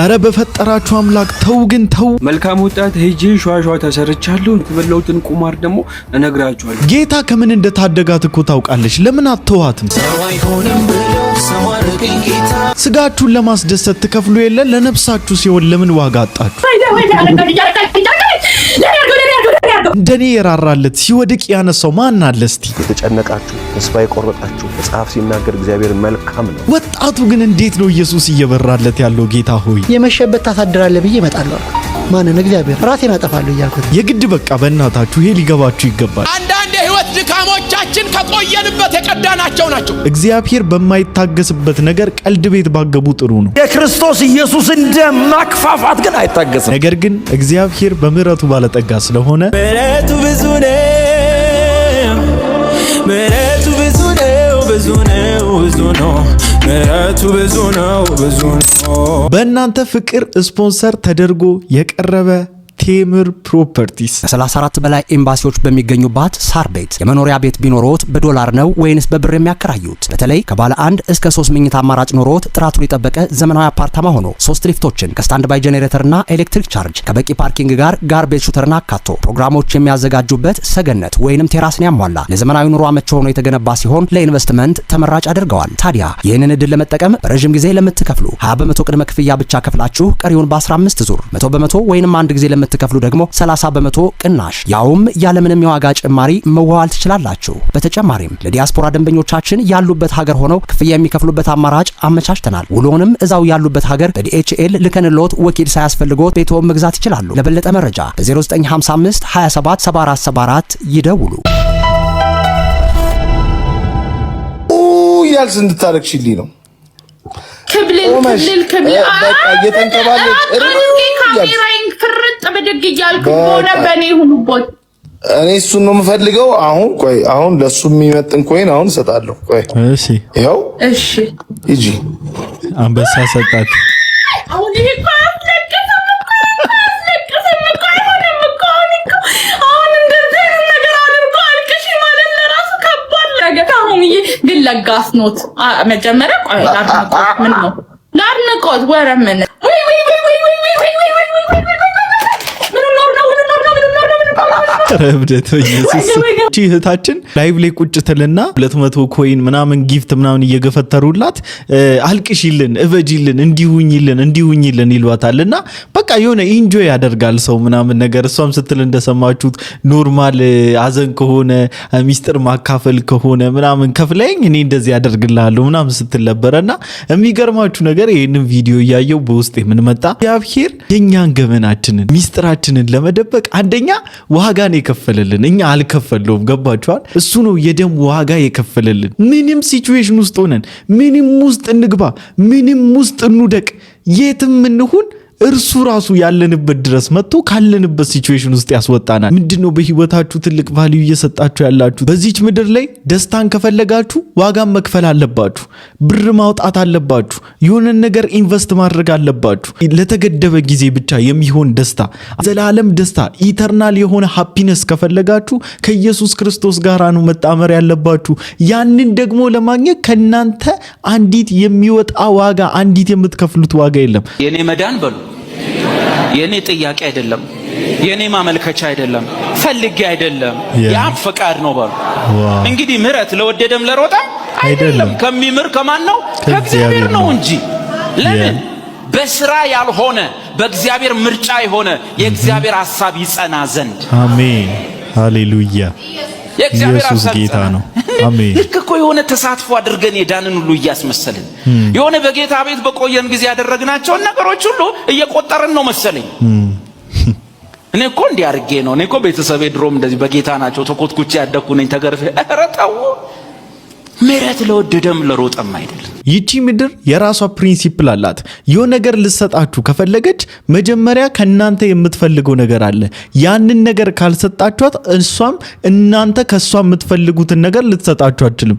አረ በፈጠራችሁ አምላክ ተው ግን ተው። መልካም ወጣት ሄጄ ሸዋሸዋ ተሰርቻለሁ። የተበላውትን ቁማር ደግሞ እነግራችኋለሁ። ጌታ ከምን እንደታደጋት እኮ ታውቃለች። ለምን አትተዋትም? ስጋችሁን ለማስደሰት ትከፍሉ የለ ለነፍሳችሁ ሲሆን ለምን ዋጋ አጣችሁ? እንደኔ የራራለት ሲወድቅ ያነሳው ማን አለ እስቲ? የተጨነቃችሁ ተስፋ የቆረጣችሁ መጽሐፍ ሲናገር እግዚአብሔር መልካም ነው። ወጣቱ ግን እንዴት ነው ኢየሱስ እየበራለት ያለው? ጌታ ሆይ የመሸበት ታሳድራለህ ብዬ እመጣለሁ። ማንን? እግዚአብሔር። ራሴን አጠፋለሁ እያልኩት የግድ በቃ በእናታችሁ ይሄ ሊገባችሁ ይገባል። አንዳንድ የህይወት ድካሞቻችን ከቆየንበት የቀዳናቸው ናቸው። እግዚአብሔር በማይታገስበት ነገር ቀልድ ቤት ባገቡ ጥሩ ነው። የክርስቶስ ኢየሱስን ደም ማክፋፋት ግን አይታገስም። ነገር ግን እግዚአብሔር በምህረቱ ባለጠጋ ስለሆነ ምህረቱ ብዙ ነው፣ ምህረቱ ብዙ ነው፣ ብዙ ነው፣ ብዙ ነው፣ ምህረቱ ብዙ ነው፣ ብዙ ነው። በእናንተ ፍቅር ስፖንሰር ተደርጎ የቀረበ ቴምር ፕሮፐርቲስ ከ34 በላይ ኤምባሲዎች በሚገኙባት ሳር ቤት የመኖሪያ ቤት ቢኖሮት በዶላር ነው ወይንስ በብር የሚያከራዩት? በተለይ ከባለ 1 እስከ 3 መኝታ አማራጭ ኖሮት ጥራቱን የጠበቀ ዘመናዊ አፓርታማ ሆኖ 3 ሊፍቶችን ከስታንድ ባይ ጄኔሬተርና ኤሌክትሪክ ቻርጅ ከበቂ ፓርኪንግ ጋር ጋርቤጅ ሹተርና አካቶ ፕሮግራሞች የሚያዘጋጁበት ሰገነት ወይንም ቴራስን ያሟላ ለዘመናዊ ኑሮ አመቺ ሆኖ የተገነባ ሲሆን ለኢንቨስትመንት ተመራጭ አድርገዋል። ታዲያ ይህንን እድል ለመጠቀም በረጅም ጊዜ ለምትከፍሉ 20% ቅድመ ክፍያ ብቻ ከፍላችሁ ቀሪውን በ15 ዙር 100% ወይንም አንድ ጊዜ ለምትከፍሉ ደግሞ 30% ቅናሽ ያውም ያለምንም የዋጋ ጭማሪ መዋዋል ትችላላችሁ። በተጨማሪም ለዲያስፖራ ደንበኞቻችን ያሉበት ሀገር ሆነው ክፍያ የሚከፍሉበት አማራጭ አመቻችተናል። ውሎንም እዛው ያሉበት ሀገር በዲኤችኤል ልከንሎት ወኪል ሳያስፈልጎት ቤትዎን መግዛት ይችላሉ። ለበለጠ መረጃ በ0955 27 7474 ይደውሉ። ያልስ እንድታረክሽልኝ ነው ክብልል በቃ እየተንከባለች ካሜራዬን ፍርጥ በደግ እያልኩ ሆነ በኔ ሁሉቦት እኔ እሱን ነው የምፈልገው። አሁን ለሱ የሚመጥን ኮይን አሁን እሰጣለሁ። እሺ ይኸው እሺ ሂጂ አንበሳ ሰጣት። አሁን ይሄ ግን ለጋስ ኖት መጀመሪያ ቆይ ላድንቆት ምን ነው ላድንቆት ወረ ምን ረብደቶ ኢየሱስ እህታችን ላይቭ ላይ ቁጭ ትልና 200 ኮይን ምናምን ጊፍት ምናምን እየገፈተሩላት አልቅሽልን እበጂልን እንዲሁኝልን ይሏታልና በቃ የሆነ ኢንጆይ ያደርጋል ሰው ምናምን ነገር። እሷም ስትል እንደሰማችሁት ኖርማል አዘን ከሆነ ሚስጥር ማካፈል ከሆነ ምናምን ከፍለኝ እኔ እንደዚህ ያደርግልሃለሁ ምናምን ስትል ነበርና የሚገርማችሁ ነገር ይሄንን ቪዲዮ ያየው በውስጥ ምን መጣ? እግዚአብሔር የኛን ገመናችንን ሚስጥራችንን ለመደበቅ አንደኛ ዋጋን የከፈለልን እኛ አልከፈልንም። ገባችኋል? እሱ ነው የደም ዋጋ የከፈለልን። ምንም ሲቹዌሽን ውስጥ ሆነን ምንም ውስጥ እንግባ ምንም ውስጥ እንውደቅ የትም እንሁን እርሱ ራሱ ያለንበት ድረስ መጥቶ ካለንበት ሲቹዌሽን ውስጥ ያስወጣናል። ምንድነው በህይወታችሁ ትልቅ ቫልዩ እየሰጣችሁ ያላችሁ? በዚች ምድር ላይ ደስታን ከፈለጋችሁ ዋጋን መክፈል አለባችሁ። ብር ማውጣት አለባችሁ። የሆነ ነገር ኢንቨስት ማድረግ አለባችሁ። ለተገደበ ጊዜ ብቻ የሚሆን ደስታ፣ ዘላለም ደስታ፣ ኢተርናል የሆነ ሃፒነስ ከፈለጋችሁ ከኢየሱስ ክርስቶስ ጋር ነው መጣመር ያለባችሁ። ያንን ደግሞ ለማግኘት ከናንተ አንዲት የሚወጣ ዋጋ አንዲት የምትከፍሉት ዋጋ የለም። የኔ መዳን በሉ የኔ ጥያቄ አይደለም፣ የኔ ማመልከቻ አይደለም፣ ፈልጌ አይደለም፣ የአብ ፈቃድ ነው በሉ። እንግዲህ ምህረት ለወደደም ለሮጣ አይደለም። ከሚምር ከማን ነው? ከእግዚአብሔር ነው እንጂ። ለምን በስራ ያልሆነ በእግዚአብሔር ምርጫ የሆነ የእግዚአብሔር ሐሳብ ይጸና ዘንድ። አሜን ሃሌሉያ። ኢየሱስ ጌታ ነው። አሜን። ልክ እኮ የሆነ ተሳትፎ አድርገን የዳንን ሁሉ እያስመሰልን የሆነ በጌታ ቤት በቆየን ጊዜ ያደረግናቸው ነገሮች ሁሉ እየቆጠርን ነው መሰለኝ። እኔ እኮ እንዲህ አድርጌ ነው፣ እኔ እኮ ቤተሰቤ ድሮም እንደዚህ በጌታ ናቸው፣ ተኮትኩቼ ያደኩ ነኝ፣ ተገርፌ። ኧረ ተው፣ ምህረት ለወደደም ለሮጠም አይደለም። ይቺ ምድር የራሷ ፕሪንሲፕል አላት። የሆነ ነገር ልሰጣችሁ ከፈለገች መጀመሪያ ከናንተ የምትፈልገው ነገር አለ። ያንን ነገር ካልሰጣችኋት እሷም እናንተ ከሷ የምትፈልጉትን ነገር ልትሰጣችሁ አትችልም።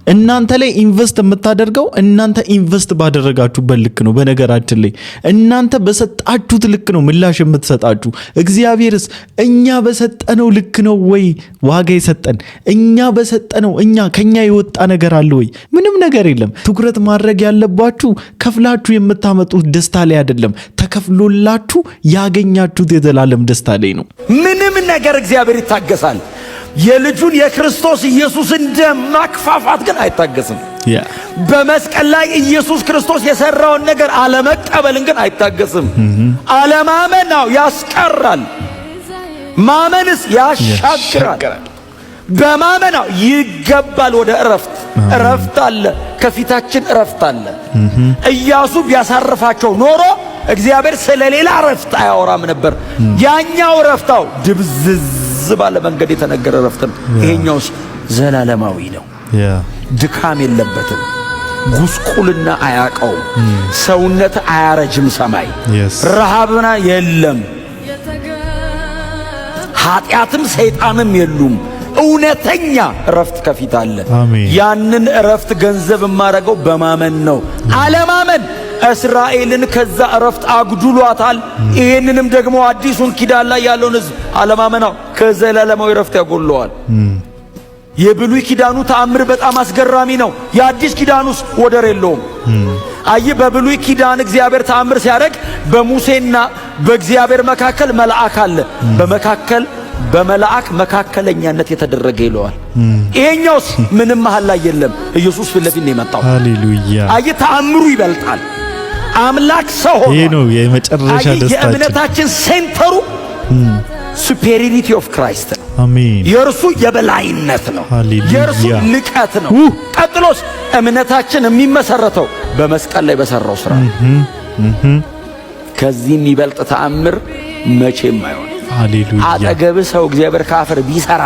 እናንተ ላይ ኢንቨስት የምታደርገው እናንተ ኢንቨስት ባደረጋችሁበት ልክ ነው። በነገራችን ላይ እናንተ በሰጣችሁት ልክ ነው ምላሽ የምትሰጣችሁ። እግዚአብሔርስ እኛ በሰጠነው ልክ ነው ወይ ዋጋ የሰጠን? እኛ በሰጠነው ከኛ የወጣ ነገር አለ ወይ? ምንም ነገር የለም። ትኩረት ማድረግ ያለባችሁ ከፍላችሁ የምታመጡት ደስታ ላይ አይደለም፣ ተከፍሎላችሁ ያገኛችሁት የዘላለም ደስታ ላይ ነው። ምንም ነገር እግዚአብሔር ይታገሳል። የልጁን የክርስቶስ ኢየሱስን ደም ማክፋፋት ግን አይታገስም። በመስቀል ላይ ኢየሱስ ክርስቶስ የሰራውን ነገር አለመቀበልን ግን አይታገስም። አለማመን ነው ያስቀራል፣ ማመንስ ያሻግራል። በማመን ነው ይገባል ወደ እረፍት አለ፣ ከፊታችን እረፍት አለ። ኢያሱ ቢያሳርፋቸው ኖሮ እግዚአብሔር ስለሌላ እረፍት አያወራም ነበር። ያኛው እረፍታው ድብዝዝ ባለ መንገድ የተነገረ እረፍት ነው። ይሄኛውስ ዘላለማዊ ነው። ድካም የለበትም፣ ጉስቁልና አያቀውም፣ ሰውነት አያረጅም፣ ሰማይ ረሃብና የለም፣ ኃጢአትም ሰይጣንም የሉም። እውነተኛ እረፍት ከፊት አለ። ያንን እረፍት ገንዘብ የማደርገው በማመን ነው። አለማመን እስራኤልን ከዛ እረፍት አጉድሏታል። ይሄንንም ደግሞ አዲሱን ኪዳን ላይ ያለውን ሕዝብ አለማመናው ከዘላለማዊ እረፍት ያጎለዋል። የብሉይ ኪዳኑ ተአምር በጣም አስገራሚ ነው። የአዲስ ኪዳኑስ ወደር የለውም። በብሉይ ኪዳን እግዚአብሔር ተአምር ሲያደርግ በሙሴና በእግዚአብሔር መካከል መልአክ አለ። በመልአክ መካከለኛነት የተደረገ ይለዋል። ይሄኛውስ ምንም መሃል ላይ የለም። ኢየሱስ ፊት ለፊት ነው የመጣው። ሃሌሉያ! ተአምሩ ይበልጣል። አምላክ ሰው ሆኖ ይሄ ነው የመጨረሻ ደስታችን። የእምነታችን ሴንተሩ ሱፔሪዮሪቲ ኦፍ ክራይስት ነው። አሜን። የእርሱ የበላይነት ነው፣ የእርሱ ልቀት ነው። ቀጥሎስ እምነታችን የሚመሰረተው በመስቀል ላይ በሰራው ስራ። ከዚህ የሚበልጥ ተአምር መቼም አይሆን። ሃሌሉያ! አጠገብ ሰው እግዚአብሔር ካፈር ቢሰራ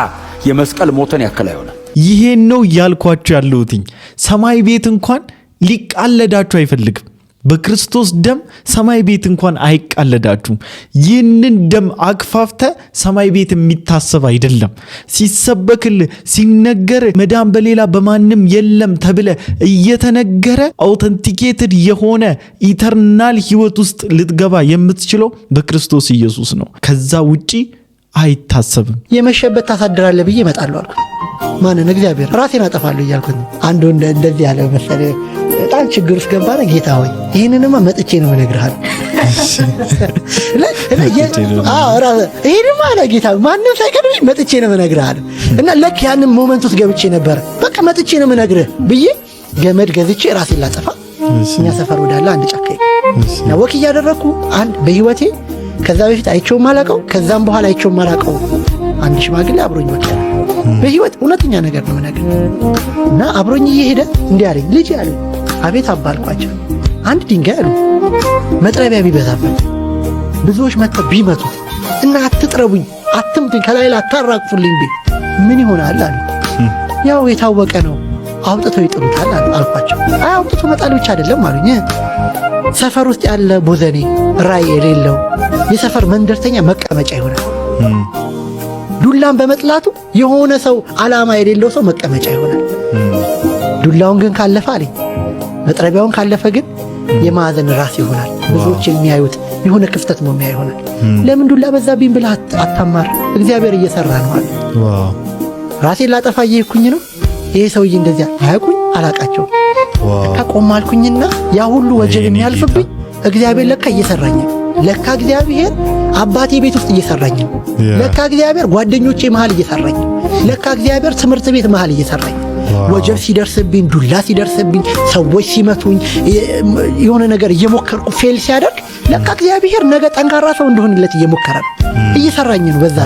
የመስቀል ሞትን ያክል አይሆንም። ይሄን ነው ያልኳችሁ ያለሁትኝ። ሰማይ ቤት እንኳን ሊቃለዳችሁ አይፈልግም። በክርስቶስ ደም ሰማይ ቤት እንኳን አይቃለዳችሁም። ይህንን ደም አክፋፍተ ሰማይ ቤት የሚታሰብ አይደለም። ሲሰበክል ሲነገር መዳን በሌላ በማንም የለም ተብለ እየተነገረ አውተንቲኬትድ የሆነ ኢተርናል ህይወት ውስጥ ልትገባ የምትችለው በክርስቶስ ኢየሱስ ነው። ከዛ ውጪ አይታሰብም። የመሸበት ታሳድራለህ ብዬ እመጣለሁ አልኩት። ማንን? እግዚአብሔር። ራሴን አጠፋለሁ እያልኩት አንዱ እንደዚህ ያለ መሰለ በጣም ችግር ውስጥ ገባና ጌታ ሆይ ይህንንማ መጥቼ ነው እነግርሃለሁ። ይህንማ አለ ጌታ ማንም ሳይቀድመኝ መጥቼ ነው እነግርሃለሁ። እና ለክ ያንን ሞመንት ውስጥ ገብቼ ነበረ። በቃ መጥቼ ነው እነግርህ ብዬ ገመድ ገዝቼ ራሴን ላጠፋ እኛ ሰፈር ወዳለ አንድ ጫካ እና ወክ እያደረግኩ አንድ በህይወቴ ከዛ በፊት አይቼው ማላቀው ከዛም በኋላ አይቼው ማላቀው አንድ ሽማግሌ አብሮኝ ወጣ። በህይወት እውነተኛ ነገር ነው ነገር እና አብሮኝ እየሄደ እንዲህ አለኝ፣ ልጅ አለኝ። አቤት አባልኳቸው። አንድ ድንጋይ አሉ መጥረቢያ ቢበዛበት ብዙዎች መጥተው ቢመቱት እና አትጥረቡኝ፣ አትምቱኝ፣ ከላይ አታራግፉልኝ ቢል ምን ይሆናል አሉ። ያው የታወቀ ነው አውጥተው ይጥሉታል አልኳቸው። አይ አውጥቶ መጣል ብቻ አይደለም አሉኝ። ሰፈር ውስጥ ያለ ቦዘኔ ራይ የሌለው የሰፈር መንደርተኛ መቀመጫ ይሆናል። ዱላን በመጥላቱ የሆነ ሰው ዓላማ የሌለው ሰው መቀመጫ ይሆናል። ዱላውን ግን ካለፈ አለኝ መጥረቢያውን ካለፈ ግን የማዕዘን ራስ ይሆናል። ብዙዎች የሚያዩት የሆነ ክፍተት ነው የሚያይ ይሆናል። ለምን ዱላ በዛብኝ ብለህ አታማር፣ እግዚአብሔር እየሰራ ነው አለ። ራሴን ላጠፋ እየሄድኩኝ ነው። ይሄ ሰውዬ እንደዚያ አያውቁኝ አላቃቸው። ለካ ቆማልኩኝና ያ ሁሉ ወጀብ የሚያልፍብኝ እግዚአብሔር ለካ እየሰራኝ ነው። ለካ እግዚአብሔር አባቴ ቤት ውስጥ እየሰራኝ ነው። ለካ እግዚአብሔር ጓደኞቼ መሃል እየሰራኝ ነው። ለካ እግዚአብሔር ትምህርት ቤት መሃል እየሰራኝ ነው። ወጀብ ሲደርስብኝ፣ ዱላ ሲደርስብኝ፣ ሰዎች ሲመቱኝ፣ የሆነ ነገር እየሞከርኩ ፌል ሲያደርግ ለካ እግዚአብሔር ነገ ጠንካራ ሰው እንደሆንለት እየሞከረ ነው፣ እየሰራኝ ነው። በዛ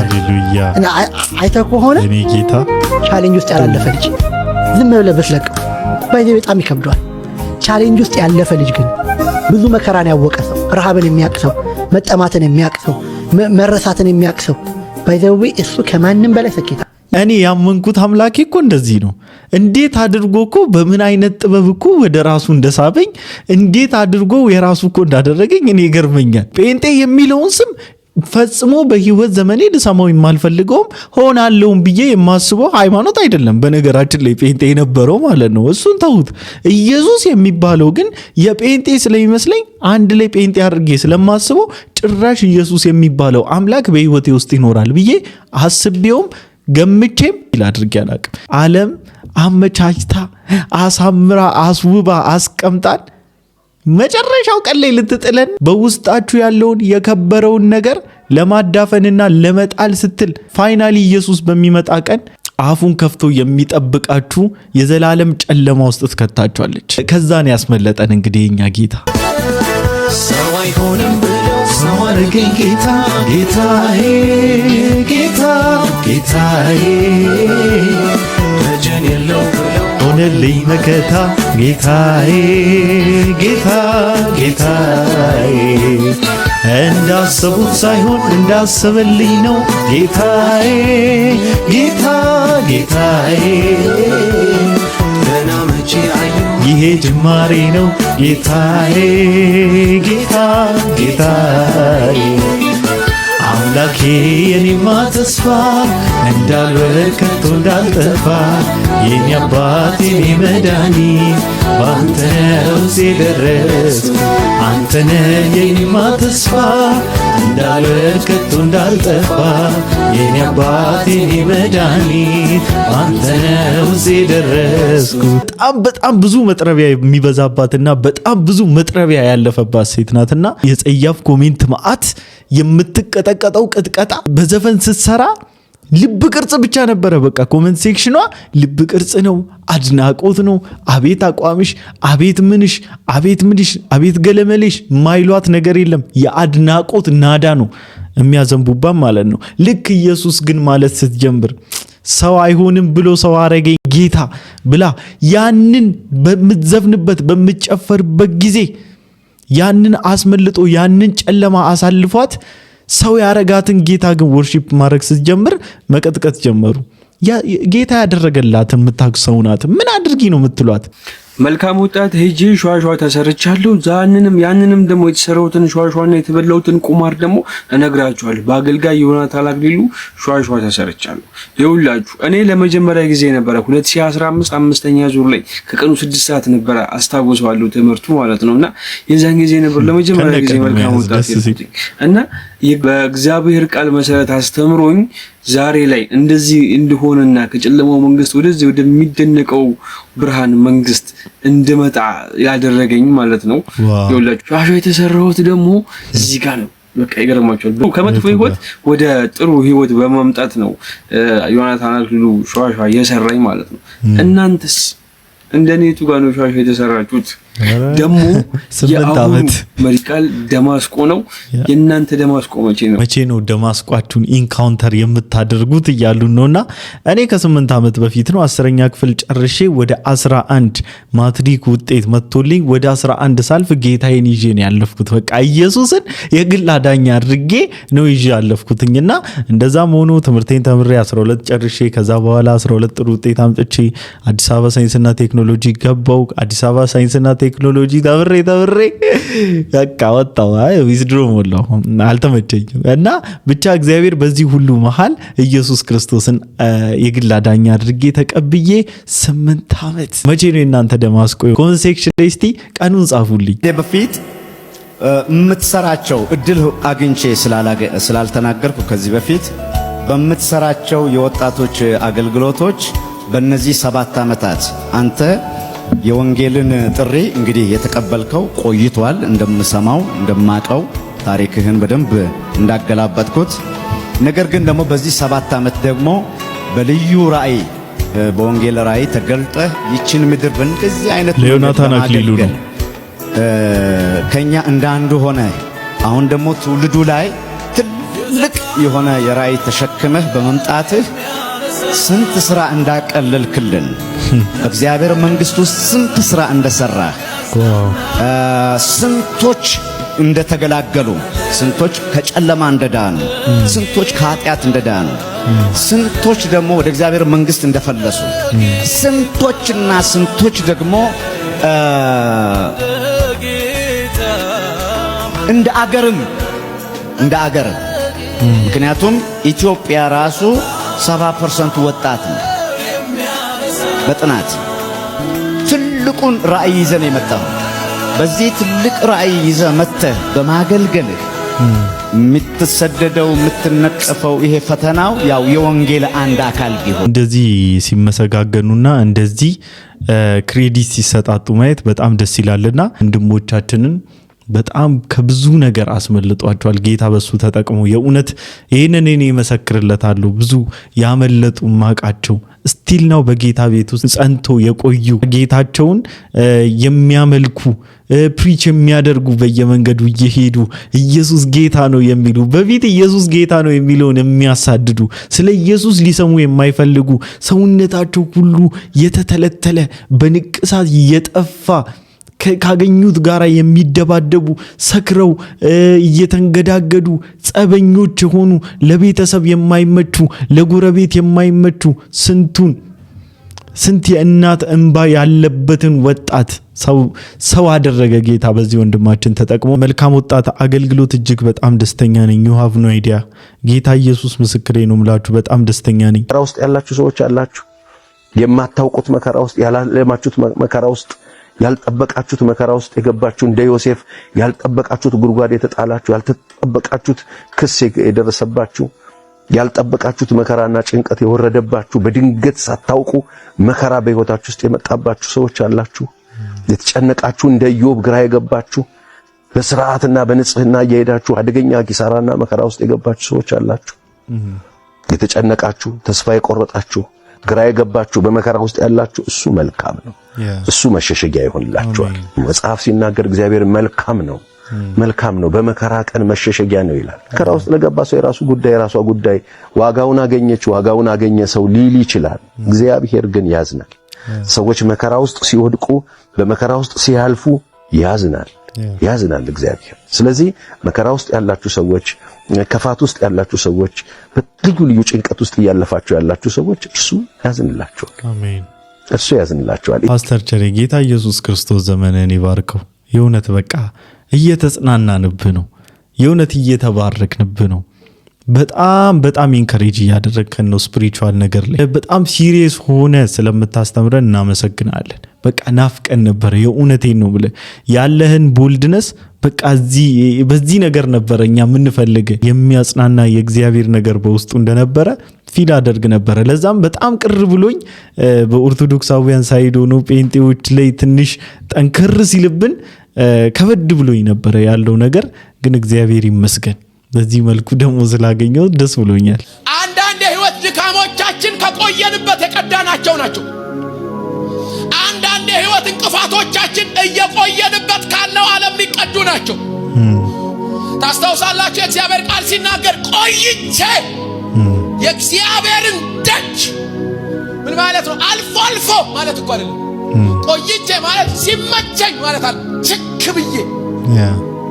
እና አይተህ ከሆነ እኔ ጌታ ቻሌንጅ ውስጥ ያላለፈ ልጅ ዝም ብለህ ብትለቀው ባይዘ በጣም ይከብዳል። ቻሌንጅ ውስጥ ያለፈ ልጅ ግን ብዙ መከራን ያወቀ ሰው፣ ረሃብን የሚያውቅ ሰው፣ መጠማትን የሚያውቅ ሰው፣ መረሳትን የሚያውቅ ሰው ባይዘው እሱ ከማንም በላይ ሰኬታ። እኔ ያመንኩት አምላኬ እኮ እንደዚህ ነው። እንዴት አድርጎ እኮ በምን አይነት ጥበብ እኮ ወደ ራሱ እንደሳበኝ፣ እንዴት አድርጎ የራሱ እኮ እንዳደረገኝ እኔ ይገርመኛል። ጴንጤ የሚለውን ስም ፈጽሞ በህይወት ዘመኔ ልሰማው የማልፈልገውም ሆናለሁም ብዬ የማስበው ሃይማኖት አይደለም። በነገራችን ላይ ጴንጤ የነበረው ማለት ነው። እሱን ተውት። ኢየሱስ የሚባለው ግን የጴንጤ ስለሚመስለኝ አንድ ላይ ጴንጤ አድርጌ ስለማስበው ጭራሽ ኢየሱስ የሚባለው አምላክ በህይወቴ ውስጥ ይኖራል ብዬ አስቤውም ገምቼም አድርጌ አላቅም። ዓለም አመቻችታ አሳምራ አስውባ አስቀምጣን መጨረሻው ቀን ላይ ልትጥለን በውስጣችሁ ያለውን የከበረውን ነገር ለማዳፈንና ለመጣል ስትል ፋይናሊ ኢየሱስ በሚመጣ ቀን አፉን ከፍቶ የሚጠብቃችሁ የዘላለም ጨለማ ውስጥ ትከታችኋለች። ከዛን ያስመለጠን እንግዲህ የኛ ጌታ ሰው አይሆንም ብለው ሰው አረገኝ ጌታ ጌታዬ ጌታ ጌታዬ ደጀን የለው ብለው ሆነልኝ መከታ ጌታዬ ጌታ ጌታዬ እንዳሰቡት ሳይሆን እንዳሰበልኝ ነው ጌታዬ ጌታ ጌታዬ ገና መቼ አየሁ ይሄ ጅማሬ ነው ጌታዬ ጌታ ጌታዬ አምላኬ የኔማ ተስፋ እንዳልወድቅ ከቶ እንዳልጠፋ የኔ አባት የኔ መድኃኒት በአንተ ነው የደረስኩ አንተ ነህ የኔማ ተስፋ እንዳልወድቅ ከቶ እንዳልጠፋ የኔ አባት የኔ መድኃኒት በአንተ ነው የደረስኩ። በጣም ብዙ መጥረቢያ የሚበዛባትና በጣም ብዙ መጥረቢያ ያለፈባት ሴት ናትና የጸያፍ ኮሜንት መዓት የምትቀጠቀጠው ቅጥቀጣ በዘፈን ስትሰራ ልብ ቅርጽ ብቻ ነበረ። በቃ ኮሜንት ሴክሽኗ ልብ ቅርጽ ነው፣ አድናቆት ነው። አቤት አቋምሽ፣ አቤት ምንሽ፣ አቤት ምንሽ፣ አቤት ገለመሌሽ ማይሏት ነገር የለም። የአድናቆት ናዳ ነው የሚያዘንቡባት ማለት ነው። ልክ ኢየሱስ ግን ማለት ስትጀምር ሰው አይሆንም ብሎ ሰው አረገኝ ጌታ ብላ ያንን በምትዘፍንበት በምትጨፈርበት ጊዜ ያንን አስመልጦ ያንን ጨለማ አሳልፏት ሰው ያረጋትን ጌታ ግን ወርሺፕ ማድረግ ስትጀምር መቀጥቀጥ ጀመሩ። ጌታ ያደረገላትን የምታክሰው ናት። ምን አድርጊ ነው የምትሏት? መልካም ወጣት ሄጄ ሸዋሸዋ ተሰርቻለሁ። ያንንም ደግሞ የተሰራውትን ሸዋሸዋና የተበላውትን ቁማር ደግሞ እነግራችኋለሁ። በአገልጋይ ዮናታን አክሊሉ ሸዋሸዋ ተሰርቻለሁ። ይኸውላችሁ እኔ ለመጀመሪያ ጊዜ ነበረ 2015 5ኛ ዙር ላይ ከቀኑ 6 ሰዓት ነበረ አስታውሰዋለሁ ትምህርቱ ማለት ነውና የዛን ጊዜ ነበር ለመጀመሪያ ጊዜ መልካም ወጣት እና በእግዚአብሔር ቃል መሰረት አስተምሮኝ ዛሬ ላይ እንደዚህ እንደሆነና ከጨለማው መንግስት ወደዚህ ወደሚደነቀው ብርሃን መንግስት እንድመጣ ያደረገኝ ማለት ነው። ይኸውላችሁ ሸዋሸዋ የተሰራሁት ደግሞ እዚህ ጋር ነው። በቃ ይገርማችኋል። ከመጥፎ ህይወት ወደ ጥሩ ህይወት በመምጣት ነው ዮናታን አክሊሉ ሸዋሸዋ የሰራኝ ማለት ነው። እናንተስ እንደኔቱ ጋር ነው ሸዋሸዋ የተሰራችሁት? ደግሞ የአሁኑ መሪ ቃል ደማስቆ ነው። የእናንተ ደማስቆ መቼ ነው ደማስቋችሁን ኢንካውንተር የምታደርጉት እያሉ ነውና እኔ ከ8 ዓመት በፊት ነው 10ኛ ክፍል ጨርሼ ወደ 11 ማትሪክ ውጤት መጥቶልኝ ወደ 11 ሳልፍ ጌታዬን ይዤ ነው ያለፍኩት። በቃ ኢየሱስን የግል አዳኝ አድርጌ ነው ይዤ ያለፍኩትኝና እንደዛም ሆኖ ትምህርቴን ተምሬ 12 ጨርሼ ከዛ በኋላ 12 ጥሩ ውጤት አምጥቼ አዲስ አበባ ሳይንስና ቴክኖሎጂ ገባው። አዲስ አበባ ሳይንስና ቴክኖሎጂ ተብሬ በቃ ወጣው። ዊዝድሮ ሞላው፣ አልተመቸኝም። እና ብቻ እግዚአብሔር በዚህ ሁሉ መሃል ኢየሱስ ክርስቶስን የግል አዳኝ አድርጌ ተቀብዬ 8 ዓመት። መቼ ነው እናንተ ደማስቆ? ኮንሴክሽን ላይ እስቲ ቀኑን ጻፉልኝ። በፊት የምትሰራቸው እድል አግኝቼ ስላልተናገርኩ ከዚህ በፊት በምትሰራቸው የወጣቶች አገልግሎቶች በእነዚህ 7 ዓመታት አንተ የወንጌልን ጥሪ እንግዲህ የተቀበልከው ቆይቷል። እንደምሰማው እንደማቀው ታሪክህን በደንብ እንዳገላበጥኩት፣ ነገር ግን ደግሞ በዚህ 7 ዓመት ደግሞ በልዩ ራእይ በወንጌል ራእይ ተገልጠህ ይችን ምድር በእንደዚህ አይነት ዮናታን አክሊሉ ነው ከኛ እንዳንዱ ሆነ አሁን ደግሞ ትውልዱ ላይ ትልቅ የሆነ የራእይ ተሸክመህ በመምጣትህ ስንት ስራ እንዳቀለልክልን እግዚአብሔር መንግስት ውስጥ ስንት ስራ እንደሰራ ስንቶች እንደተገላገሉ፣ ስንቶች ከጨለማ እንደዳኑ፣ ስንቶች ከኃጢአት እንደዳኑ፣ ስንቶች ደግሞ ወደ እግዚአብሔር መንግስት እንደፈለሱ፣ ስንቶችና ስንቶች ደግሞ እንደ አገር ምክንያቱም ኢትዮጵያ ራሱ 70% ወጣት ነው። በጥናት ትልቁን ራእይ ይዘን የመጣው በዚህ ትልቅ ራእይ ይዘህ መጥተህ በማገልገልህ የምትሰደደው የምትነቀፈው ይሄ ፈተናው ያው የወንጌል አንድ አካል ቢሆን እንደዚህ ሲመሰጋገኑና እንደዚህ ክሬዲት ሲሰጣጡ ማየት በጣም ደስ ይላልና ወንድሞቻችንን በጣም ከብዙ ነገር አስመልጧቸዋል ጌታ በሱ ተጠቅሞ የኡነት ይሄንን እኔ መሰክርለታለሁ ብዙ ያመለጡ ማቃቸው ስቲል ነው በጌታ ቤት ውስጥ ጸንቶ የቆዩ ጌታቸውን የሚያመልኩ ፕሪች የሚያደርጉ በየመንገዱ እየሄዱ ኢየሱስ ጌታ ነው የሚሉ በፊት ኢየሱስ ጌታ ነው የሚለውን የሚያሳድዱ ስለ ኢየሱስ ሊሰሙ የማይፈልጉ ሰውነታቸው ሁሉ የተተለተለ በንቅሳት የጠፋ ካገኙት ጋራ የሚደባደቡ ሰክረው እየተንገዳገዱ ጸበኞች ሆኑ ለቤተሰብ የማይመቹ ለጎረቤት የማይመቹ ስንት የእናት እንባ ያለበትን ወጣት ሰው አደረገ ጌታ በዚህ ወንድማችን ተጠቅሞ መልካም ወጣት አገልግሎት እጅግ በጣም ደስተኛ ነኝ you have no idea ጌታ ኢየሱስ ምስክሬ ነው ምላችሁ በጣም ደስተኛ ነኝ መከራ ውስጥ ያላችሁ ሰዎች አላችሁ የማታውቁት መከራ ውስጥ ያላለማችሁት መከራ ውስጥ ያልጠበቃችሁት መከራ ውስጥ የገባችሁ እንደ ዮሴፍ ያልጠበቃችሁት ጉርጓድ የተጣላችሁ ያልተጠበቃችሁት ክስ የደረሰባችሁ ያልጠበቃችሁት መከራና ጭንቀት የወረደባችሁ በድንገት ሳታውቁ መከራ በህይወታችሁ ውስጥ የመጣባችሁ ሰዎች አላችሁ የተጨነቃችሁ እንደ ኢዮብ ግራ የገባችሁ በስርዓትና በንጽህና እየሄዳችሁ አደገኛ ኪሳራና መከራ ውስጥ የገባችሁ ሰዎች አላችሁ የተጨነቃችሁ ተስፋ የቆረጣችሁ ግራ የገባችሁ በመከራ ውስጥ ያላችሁ እሱ መልካም ነው እሱ መሸሸጊያ ይሆንላችኋል መጽሐፍ ሲናገር እግዚአብሔር መልካም ነው በመከራ ቀን መሸሸጊያ ነው ይላል መከራ ውስጥ ለገባ ሰው የራሱ ጉዳይ ዋጋውን አገኘ ሰው ሊል ይችላል እግዚአብሔር ግን ያዝናል ሰዎች መከራ ውስጥ ሲወድቁ በመከራ ውስጥ ሲያልፉ ያዝናል እግዚአብሔር ስለዚህ መከራ ውስጥ ያላችሁ ሰዎች ከፋት ውስጥ ያላችሁ ሰዎች በልዩ ጭንቀት ውስጥ ያለፋችሁ ያላችሁ ሰዎች እሱ ያዝንላችኋል አሜን እሱ ያዝንላችኋል ፓስተር ቸሬ ጌታ ኢየሱስ ክርስቶስ ዘመንን ይባርከው የኡነት በቃ እየተጽናናንብ ነው የኡነት እየተባረክንብ ነው በጣም ኢንከሬጅ ያደረከን ነው ስፒሪቹዋል ነገር ላይ በጣም ሲሪየስ ሆነ ስለምታስተምረን እናመሰግናለን በቃ ናፍቀን ነበር የኡነቴን ነው ብለ ያለህን ቦልድነስ በቃ በዚህ ነገር ነበርኛ ምን ፈልገ የሚያጽናና የእግዚአብሔር ነገር በውስጡ እንደነበረ ፊል አደርግ ነበር ለዛም በጣም ቅር ብሎኝ በኦርቶዶክሳውያን ሳይዶ ነው ጴንጤዎች ላይ ትንሽ ጠንከር ሲልብን ከበድ ብሎኝ ነበር ያለው ነገር ግን እግዚአብሔር ይመስገን በዚህ መልኩ ደሞ ስላገኘው ደስ ብሎኛል አንዳንድ የህይወት ድካሞቻችን ከቆየንበት የቀዳናቸው ናቸው አንዳንድ የህይወት እንቅፋቶቻችን እየቆየንበት ካለው ዓለም ሊቀዱ ናቸው ታስታውሳላችሁ የእግዚአብሔር ቃል ሲናገር ቆይቼ የእግዚአብሔርን ደጅ ምን ማለት ነው አልፎ ማለት እኮ አይደለም ቆይቼ ማለት ሲመቸኝ ማለት አለ ችክ ብዬ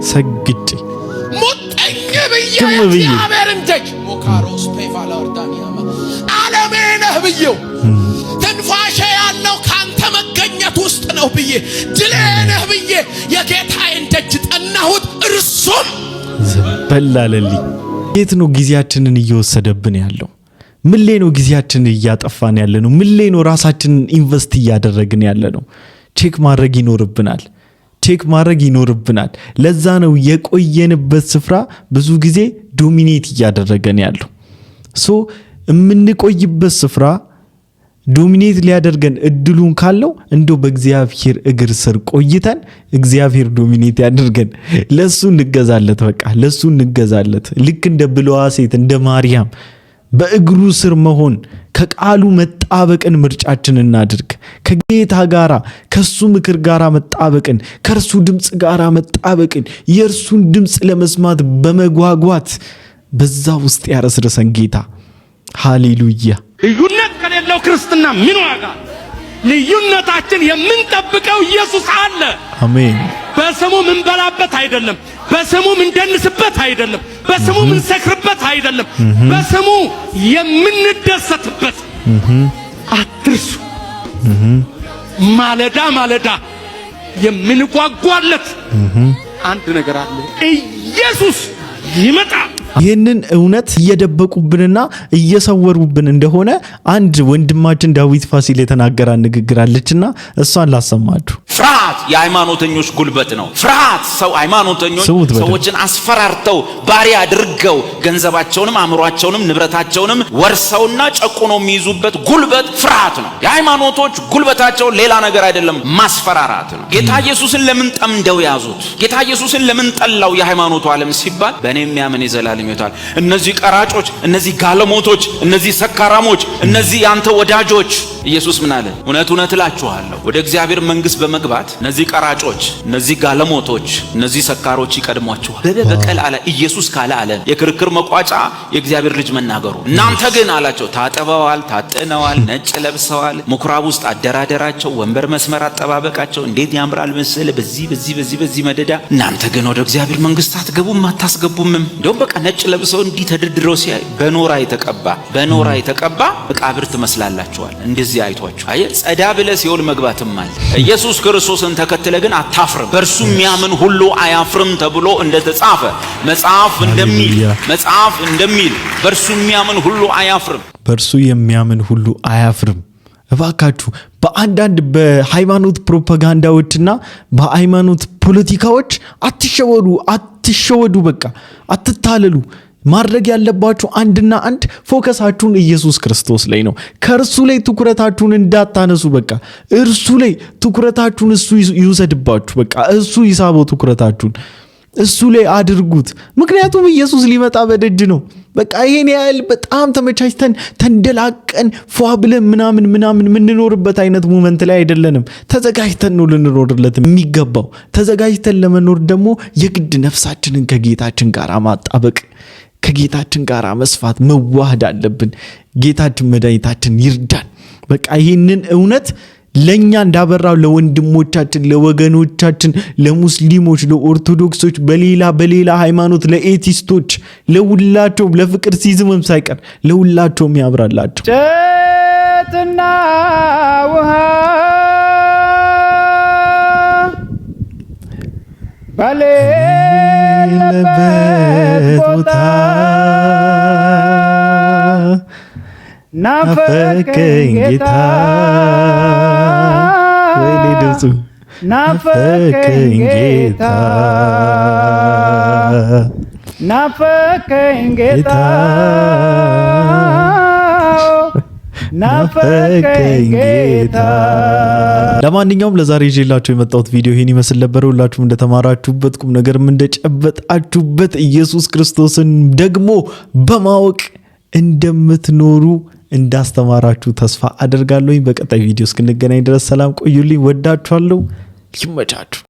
ሰግጬ ሙጠኝ ብዬ የእግዚአብሔርን ደጅ ሞካሮስ ፔፋላርዳኒያማ ዓለሜነህ ብዬው ትንፋሼ ያለው ካንተ መገኘት ውስጥ ነው ብዬ ድሌነህ ብዬ የጌታዬን ደጅ ጠናሁት እርሱም በላለልኝ የት ነው ጊዜያችንን እየወሰደብን ያለው ምን ላይ ነው ጊዜያችንን እያጠፋን ያለነው ምን ላይ ነው ራሳችንን ኢንቨስት እያደረግን ያለነው ቼክ ማድረግ ይኖርብናል ለዛ ነው የቆየንበት ስፍራ ብዙ ጊዜ ዶሚኔት እያደረገን ያለው የምንቆይበት ስፍራ ዶሚኔት ሊያደርገን እድሉን ካለው እንደው በእግዚአብሔር እግር ስር ቆይተን እግዚአብሔር ዶሚኔት ያደርገን ለሱ እንገዛለት በቃ ለሱ እንገዛለት ልክ እንደ ብለዋ ሴት እንደ ማርያም በእግሩ ስር መሆን ከቃሉ መጣበቅን ምርጫችን እናድርግ ከጌታ ጋራ ከሱ ምክር ጋራ መጣበቅን ከርሱ ድምጽ ጋራ መጣበቅን የርሱን ድምጽ ለመስማት በመጓጓት በዛ ውስጥ ያረስረሰን ጌታ ሃሌሉያ ልዩነት ከሌለው ክርስትና ምን ዋጋ ልዩነታችን የምንጠብቀው ኢየሱስ አለ አሜን በስሙ ምንበላበት አይደለም በስሙ ምንደንስበት አይደለም በስሙ ምንሰክርበት አይደለም በስሙ የምንደሰትበት አትርሱ ማለዳ የምንጓጓለት አንድ ነገር አለ ኢየሱስ ይመጣል። ይህንን እውነት እየደበቁብንና እየሰወሩብን እንደሆነ አንድ ወንድማችን ዳዊት ፋሲል የተናገራ ንግግር አለችና እሷን ላሰማችሁ። ፍርሃት የሃይማኖተኞች ጉልበት ነው። ፍርሃት ሃይማኖተኞች ሰዎችን አስፈራርተው ባሪያ አድርገው ገንዘባቸውንም አእምሯቸውንም ንብረታቸውንም ወርሰውና ጨቁነው የሚይዙበት ጉልበት ፍርሃት ነው። የሃይማኖቶች ጉልበታቸው ሌላ ነገር አይደለም፣ ማስፈራራት ነው። ጌታ ኢየሱስን ለምን ጠምደው ያዙት? ጌታ ኢየሱስን ለምን ጠላው የሃይማኖቱ ዓለም ሲባል በእኔ የሚያምን የዘላለም ይወታል። እነዚህ ቀራጮች፣ እነዚህ ጋለሞቶች፣ እነዚህ ሰካራሞች፣ እነዚህ ያንተ ወዳጆች ኢየሱስ ምን አለ? እውነት እውነት እላችኋለሁ ወደ እግዚአብሔር መንግሥት በመግባት እነዚህ ቀራጮች፣ እነዚህ ጋለሞቶች፣ እነዚህ ሰካሮች ይቀድሟችኋል። በበቀል አለ ኢየሱስ ካለ አለ የክርክር መቋጫ የእግዚአብሔር ልጅ መናገሩ። እናንተ ግን አላቸው ታጥበዋል፣ ታጥነዋል፣ ነጭ ለብሰዋል፣ ምኩራብ ውስጥ አደራደራቸው፣ ወንበር መስመር አጠባበቃቸው እንዴት ያምራል መሰለ በዚህ መደዳ። እናንተ ግን ወደ እግዚአብሔር መንግሥት አትገቡም አታስገቡምም። እንደውም በቃ ነጭ ለብሰው እንዲህ ተደርድረው ሲያይ በኖራ የተቀባ መቃብር ትመስላላችኋል። እንደዚህ አይቷችሁ አየ ጸዳ ብለ ሲኦል መግባትም አለ። ኢየሱስ ክርስቶስን ተከትለ ግን አታፍርም። በእርሱ የሚያምን ሁሉ አያፍርም ተብሎ እንደተጻፈ መጽሐፍ እንደሚል በእርሱ የሚያምን ሁሉ አያፍርም። በእርሱ የሚያምን ሁሉ አያፍርም። እባካችሁ በአንዳንድ በሃይማኖት ፕሮፓጋንዳዎችና በሃይማኖት ፖለቲካዎች አትሸወዱ። በቃ አትታለሉ። ማድረግ ያለባችሁ አንድና አንድ ፎከሳችሁን ኢየሱስ ክርስቶስ ላይ ነው። ከእርሱ ላይ ትኩረታችሁን እንዳታነሱ። በቃ እርሱ ላይ ትኩረታችሁን እሱ ይውሰድባችሁ። በቃ እሱ ይሳበው ትኩረታችሁን እሱ ላይ አድርጉት። ምክንያቱም ኢየሱስ ሊመጣ በደጅ ነው። በቃ ይሄን ያህል በጣም ተመቻችተን ተንደላቀን ፏ ብለን ምናምን የምንኖርበት አይነት ሞመንት ላይ አይደለንም። ተዘጋጅተን ነው ልንኖርለት የሚገባው። ተዘጋጅተን ለመኖር ደግሞ የግድ ነፍሳችንን ከጌታችን ጋር ማጣበቅ፣ ከጌታችን ጋር መስፋት፣ መዋሃድ አለብን። ጌታችን መድኃኒታችን ይርዳን። በቃ ይህንን እውነት ለኛ እንዳበራው ለወንድሞቻችን፣ ለወገኖቻችን፣ ለሙስሊሞች፣ ለኦርቶዶክሶች፣ በሌላ ሃይማኖት፣ ለኤቲስቶች፣ ለሁላቸው ለፍቅር ሲዝምም ሳይቀር ለሁላቸውም ያብራላቸው። ጨትና ውሃ ባሌለበት ቦታ ናፈቀኝ ጌታ ወይኔ ድምፁ ናፈቀኝ ጌታ ናፈቀኝ ጌታ ናፈቀኝ ጌታ። ለማንኛውም ለዛሬ ይዤላችሁ የመጣሁት ቪዲዮ ይሄን ይመስል ነበር። ሁላችሁም እንደተማራችሁበት ቁም ነገርም እንደጨበጣችሁበት ኢየሱስ ክርስቶስን ደግሞ በማወቅ እንደምትኖሩ እንዳስተማራችሁ ተስፋ አደርጋለሁ። በቀጣይ ቪዲዮ እስክንገናኝ ድረስ ሰላም ቆዩልኝ። ወዳችኋለሁ። ይመቻችሁ።